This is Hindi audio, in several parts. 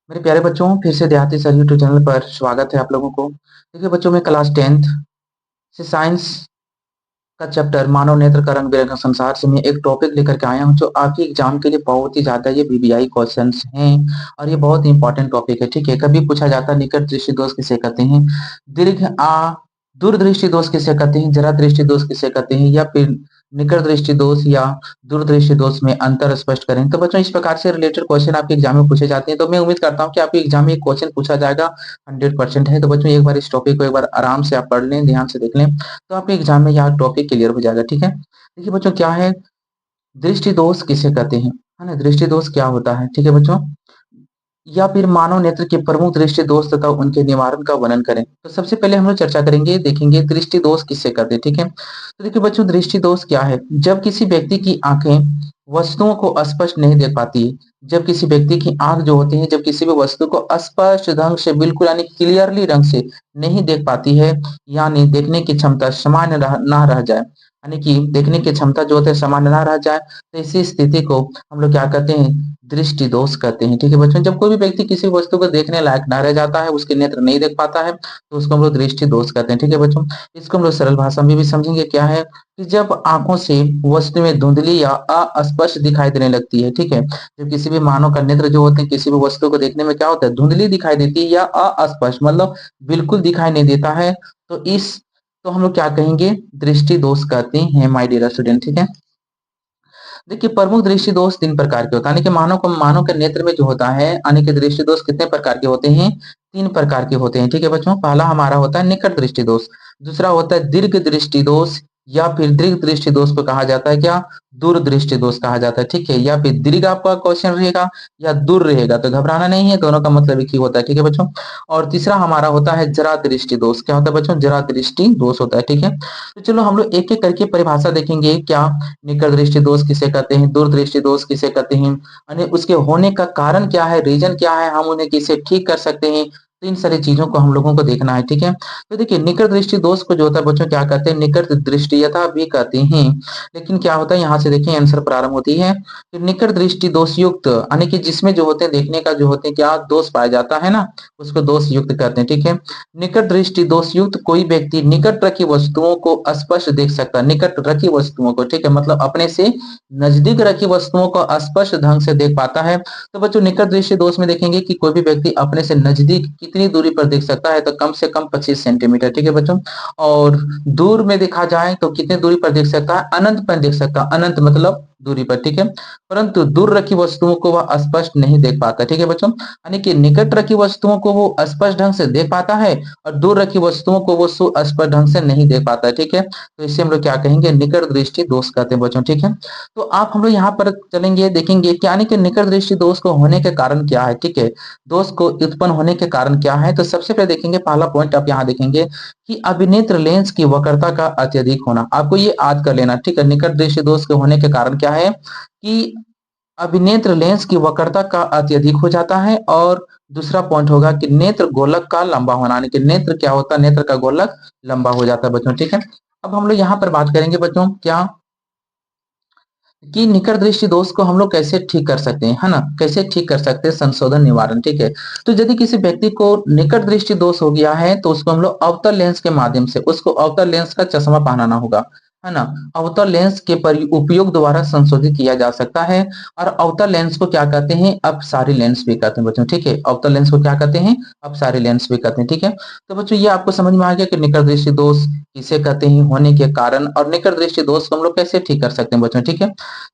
मेरे प्यारे बच्चों, फिर से देहाती सर यूट्यूब चैनल पर स्वागत है आप लोगों को। देखिए बच्चों, मैं क्लास 10th से साइंस का चैप्टर मानव नेत्र का रंग बिरंगा संसार से मैं एक टॉपिक लेकर के आया हूं जो आपके एग्जाम के लिए बहुत ही ज्यादा ये वीवीआई क्वेश्चंस हैं। और ये बहुत इंपॉर्टेंट टॉपिक है, ठीक है। कभी पूछा जाता है निकट दृष्टि दोष किसे कहते हैं, दीर्घ आ दूरदृष्टि दोष किसे कहते हैं, जरा दृष्टि दोष किसे कहते हैं, या फिर निकट दृष्टि दोष या दूरदृष्टि दोष में अंतर स्पष्ट करें। तो बच्चों, इस प्रकार से रिलेटेड क्वेश्चन आपके एग्जाम में पूछे जाते हैं, तो मैं उम्मीद करता हूँ कि आपके एग्जाम में एक क्वेश्चन पूछा जाएगा 100% है। तो बच्चों, एक बार इस टॉपिक को एक बार आराम से आप पढ़ लें, ध्यान से देख लें, तो आपके एग्जाम में यह टॉपिक क्लियर हो जाएगा, ठीक है। देखिए बच्चों, क्या है दृष्टि दोष किसे कहते हैं, है ना। दृष्टि दोष क्या होता है, ठीक है बच्चों। या फिर मानव नेत्र के प्रमुख दृष्टि दोष तथा उनके निवारण का वर्णन करें। तो सबसे पहले हम लोग चर्चा करेंगे, देखेंगे दृष्टि दोष किससे कहते हैं, ठीक है। तो देखिए बच्चों, दृष्टि दोष क्या है, जब किसी व्यक्ति की आंखें वस्तुओं को स्पष्ट नहीं देख पाती। जब किसी व्यक्ति की आंख जो होती है, जब किसी भी वस्तु को स्पष्ट ढंग से, बिल्कुल यानी क्लियरली ढंग से नहीं देख पाती है, यानी देखने की क्षमता सामान्य ना रह जाए, यानी कि देखने की क्षमता जो होती है सामान्य ना रह जाए, तो इसी स्थिति को हम लोग क्या कहते हैं, दृष्टि दोष कहते हैं, ठीक है बच्चों। जब कोई भी व्यक्ति किसी वस्तु को देखने लायक ना रह जाता है, उसके नेत्र नहीं देख पाता है, तो उसको हम लोग दृष्टि दोष कहते हैं, ठीक है बच्चों। इसको हम लोग सरल भाषा में भी समझेंगे, क्या है कि जब आंखों से वस्तु में धुंधली या अस्पष्ट दिखाई देने लगती है, ठीक है। जब किसी भी मानव का नेत्र जो होते हैं किसी भी वस्तु को देखने में क्या होता है, धुंधली दिखाई देती है या अस्पष्ट मतलब बिल्कुल दिखाई नहीं देता है, तो इस तो हम लोग क्या कहेंगे, दृष्टि दोष कहते हैं माय डियर स्टूडेंट, ठीक है। देखिए प्रमुख दृष्टि दोष 3 प्रकार के होता है, यानी कि मानव के नेत्र में जो होता है, यानी कि दृष्टि दोष कितने प्रकार के होते हैं, 3 प्रकार के होते हैं, ठीक है बच्चों। पहला हमारा होता है निकट दृष्टि दोष, दूसरा होता है दीर्घ दृष्टि दोष, या फिर दीर्घ दृष्टि दोष को कहा जाता है क्या, दूर दृष्टि दोष कहा जाता है, ठीक है। या फिर दीर्घ आपका क्वेश्चन रहेगा या दूर रहेगा, तो घबराना नहीं है, दोनों का मतलब एक ही होता है, ठीक है बच्चों। और तीसरा हमारा होता है जरा दृष्टि दोष, क्या होता है बच्चों, जरा दृष्टि दोष होता है, ठीक है। तो चलो हम लोग एक एक करके परिभाषा देखेंगे, क्या निकट दृष्टि दोष किसे कहते हैं, दूरदृष्टि दोष किसे कहते हैं, यानी उसके होने का कारण क्या है, रीजन क्या है, हम उन्हें कैसे ठीक कर सकते हैं। तो इन सारी चीजों को हम लोगों को देखना है, ठीक है। तो देखिए निकट दृष्टि दोष को जो होता है बच्चों क्या कहते हैं, निकट दृष्टियता भी कहते हैं। लेकिन क्या होता है, यहाँ से देखिए आंसर प्रारंभ होती है कि निकट दृष्टि दोष युक्त, यानी कि जिसमें जो होते हैं देखने का जो होते हैं क्या दोष पाया जाता है ना, उसको दोष युक्त कहते हैं, ठीक है। निकट दृष्टि दोष युक्त कोई व्यक्ति निकट रखी वस्तुओं को स्पष्ट देख सकता है, निकट रखी वस्तुओं को, ठीक है, मतलब अपने से नजदीक रखी वस्तुओं को स्पष्ट ढंग से देख पाता है। तो बच्चों निकट दृष्टि दोष में देखेंगे कि कोई भी व्यक्ति अपने से नजदीक कितनी दूरी पर देख सकता है, तो कम से कम 25 सेंटीमीटर, ठीक है बच्चों। और दूर में देखा जाए तो कितनी दूरी पर देख सकता है, अनंत पर देख सकता है, अनंत मतलब दूरी पर, ठीक है। परंतु दूर रखी वस्तुओं को वह स्पष्ट नहीं देख पाता, ठीक है बच्चों। यानी कि निकट रखी वस्तुओं को वो स्पष्ट ढंग से देख पाता है, और दूर रखी वस्तुओं को वो सुस्पष्ट ढंग से नहीं देख पाता है, ठीक है। तो इसे हम लोग क्या कहेंगे, निकट दृष्टि दोष कहते हैं बच्चों, ठीक है। तो आप हम लोग यहाँ पर चलेंगे, देखेंगे कि यानी कि निकट दृष्टि दोष को होने के कारण क्या है, ठीक है। दोष को उत्पन्न होने के कारण क्या है, तो सबसे पहले देखेंगे, पहला पॉइंट आप यहाँ देखेंगे कि अभिनेत्र लेंस की वक्रता का अत्यधिक होना, आपको ये याद कर लेना, ठीक है। निकट दृष्टि दोष के होने के कारण क्या है कि अभिनेत्र लेंस की वक्रता का अत्यधिक हो जाता है, और दूसरा पॉइंट होगा कि नेत्र गोलक का लंबा होना, यानी कि नेत्र क्या होता है, नेत्र का गोलक लंबा हो जाता है बच्चों, ठीक है। अब हम लोग यहाँ पर बात करेंगे बच्चों, क्या कि निकट दृष्टि दोष को हम लोग कैसे ठीक कर सकते हैं, है ना, कैसे ठीक कर सकते हैं, संशोधन निवारण, ठीक है। तो यदि किसी व्यक्ति को निकट दृष्टि दोष हो गया है, तो उसको हम लोग अवतल लेंस के माध्यम से उसको अवतल लेंस का चश्मा पहनाना होगा, है ना। अवतल लेंस के उपयोग द्वारा संशोधित किया जा सकता है। और अवतल लेंस को क्या कहते हैं, अपसारी लेंस भी कहते हैं बच्चों, ठीक है। अवतल लेंस को क्या कहते हैं, अपसारी लेंस भी कहते हैं, ठीक है। तो बच्चों ये आपको समझ में आ गया कि निकट दृष्टि दोष किसे कहते हैं, होने के कारण, और निकट दृष्टि दोष को हम लोग कैसे ठीक कर सकते हैं बच्चों, ठीक है।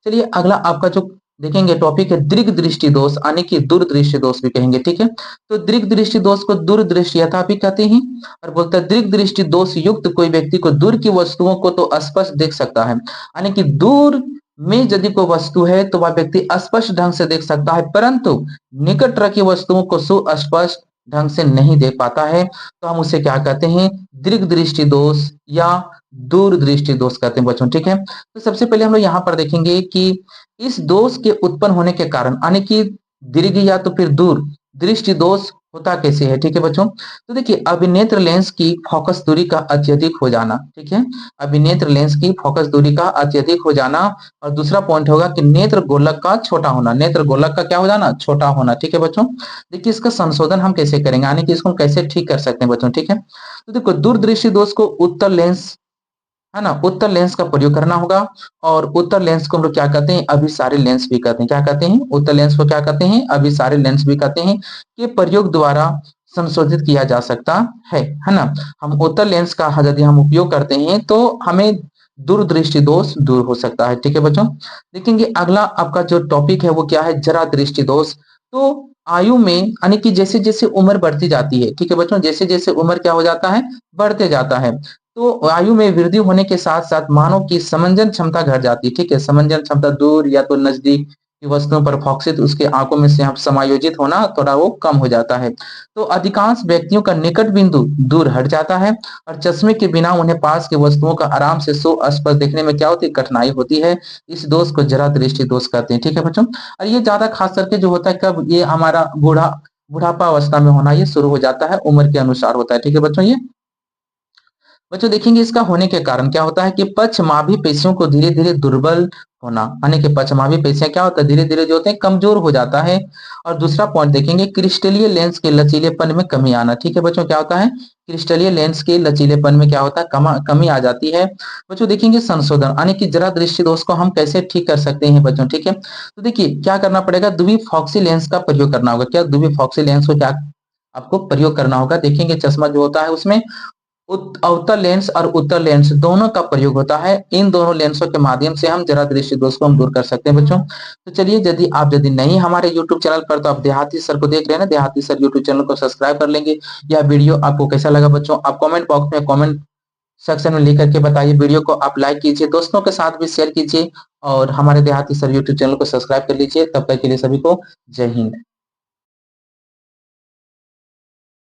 चलिए अगला आपका जो देखेंगे टॉपिक है दीर्घ दृष्टि दोष, यानी कि दूरदृष्टि दोष भी कहेंगे, ठीक है। तो दीर्घ दृष्टि दोष को दूरदृष्टियता भी कहते हैं। और बोलता है दीर्घ दृष्टि दोष युक्त कोई व्यक्ति को दूर की वस्तुओं को तो स्पष्ट देख सकता है, यानी कि दूर में यदि कोई वस्तु है तो वह व्यक्ति स्पष्ट ढंग से देख सकता है, परंतु निकट रखी वस्तुओं को सुस्पष्ट ढंग से नहीं देख पाता है, तो हम उसे क्या कहते हैं, दीर्घ दृष्टि दोष या दूरदृष्टि दोष कहते हैं बच्चों, ठीक है। तो सबसे पहले हम लोग यहाँ पर देखेंगे कि इस दोष के उत्पन्न होने के कारण, यानी कि दीर्घ या तो फिर दूर दृष्टि दोष होता कैसे है, ठीक है बच्चों? तो देखिए अभिनेत्र लेंस की फोकस दूरी का अत्यधिक हो जाना, ठीक है? अभिनेत्र लेंस की फोकस दूरी का अत्यधिक हो जाना और दूसरा पॉइंट होगा कि नेत्र गोलक का छोटा होना, नेत्र गोलक का क्या हो जाना? छोटा होना, ठीक है बच्चों? देखिए इसका संशोधन हम कैसे करेंगे, यानी कि इसको हम कैसे ठीक कर सकते हैं बच्चों, ठीक है? तो देखो दूरदृष्टि दोष को उत्तल लेंस है ना, उत्तल लेंस का प्रयोग करना होगा और उत्तल लेंस को हम लोग क्या कहते हैं? अभिसारी लेंस भी कहते हैं। क्या कहते हैं? उत्तल लेंस को क्या कहते हैं? अभिसारी लेंस भी कहते हैं। ये प्रयोग द्वारा संशोधित किया जा सकता है ना? हम उत्तल लेंस का यदि हम उपयोग करते हैं तो हमें दूरदृष्टि दोष दूर हो सकता है, ठीक है बच्चों? देखेंगे अगला आपका जो टॉपिक है वो क्या है? जरा दृष्टि दोष। तो आयु में यानी कि जैसे-जैसे उम्र बढ़ती जाती है, ठीक है बच्चों? जैसे-जैसे उम्र क्या हो जाता है? बढ़ते जाता है। तो आयु में वृद्धि होने के साथ-साथ मानव की समंजन क्षमता घट जाती है, ठीक है? समंजन क्षमता दूर या तो नज़दीक की वस्तुओं पर फोकसित उसके आँखों में से आप समायोजित होना थोड़ा वो कम हो जाता है। तो अधिकांश व्यक्तियों का निकट बिंदु दूर हट जाता है और चश्मे के बिना उन्हें पास की वस्तुओं का आराम से स्पष्ट देखने में क्या होती है? कठिनाई होती है। इस दोष को जरा दृष्टि दोष कहते हैं, ठीक है बच्चों? और ये ज़्यादा खास करके जो होता है कब? ये हमारा बुढ़ापा अवस्था में होना ये शुरू हो जाता है, उम्र के अनुसार होता है, ठीक है बच्चों ये? बच्चों देखेंगे इसका होने के कारण क्या होता है कि पक्षमाभी पेशियों को धीरे-धीरे दुर्बल होना, यानी कि पक्षमाभी पेशियाँ क्या होता है? धीरे-धीरे जो होते हैं कमजोर हो जाता है। और दूसरा पॉइंट देखेंगे क्रिस्टलीय लेंस के लचीलेपन में कमी आना, ठीक है बच्चों? क्या होता है? क्रिस्टलीय लेंस के लचीलेपन में क्या होता है? कमी आ जाती है। बच्चों देखेंगे संशोधन, यानी कि जरा दृष्टि दोष को हम कैसे ठीक कर सकते हैं बच्चों, ठीक है? तो देखिए क्या करना पड़ेगा? द्विफॉक्सी लेंस का प्रयोग करना होगा। क्या? द्विफॉक्सी लेंस को क्या आपको प्रयोग करना होगा? देखेंगे चश्मा जो होता है उसमें अवतल लेंस और उत्तल लेंस दोनों का प्रयोग होता है। इन दोनों लेंसों के माध्यम से हम जरा दृष्टि दोष को हम दूर कर सकते हैं बच्चों। तो चलिए यदि नहीं हमारे यूट्यूब चैनल पर तो आप देहाती सर को देख रहे हैं ना, देहाती सर यूट्यूब चैनल को सब्सक्राइब कर लेंगे। यह वीडियो आपको कैसा लगा बच्चों? आप कमेंट बॉक्स में कमेंट सेक्शन में लिख करके बताइए। वीडियो को आप लाइक कीजिए, दोस्तों के साथ भी शेयर कीजिए और हमारे देहाती सर यूट्यूब चैनल को सब्सक्राइब कर लीजिए। तब तक के लिए सभी को जय हिंद।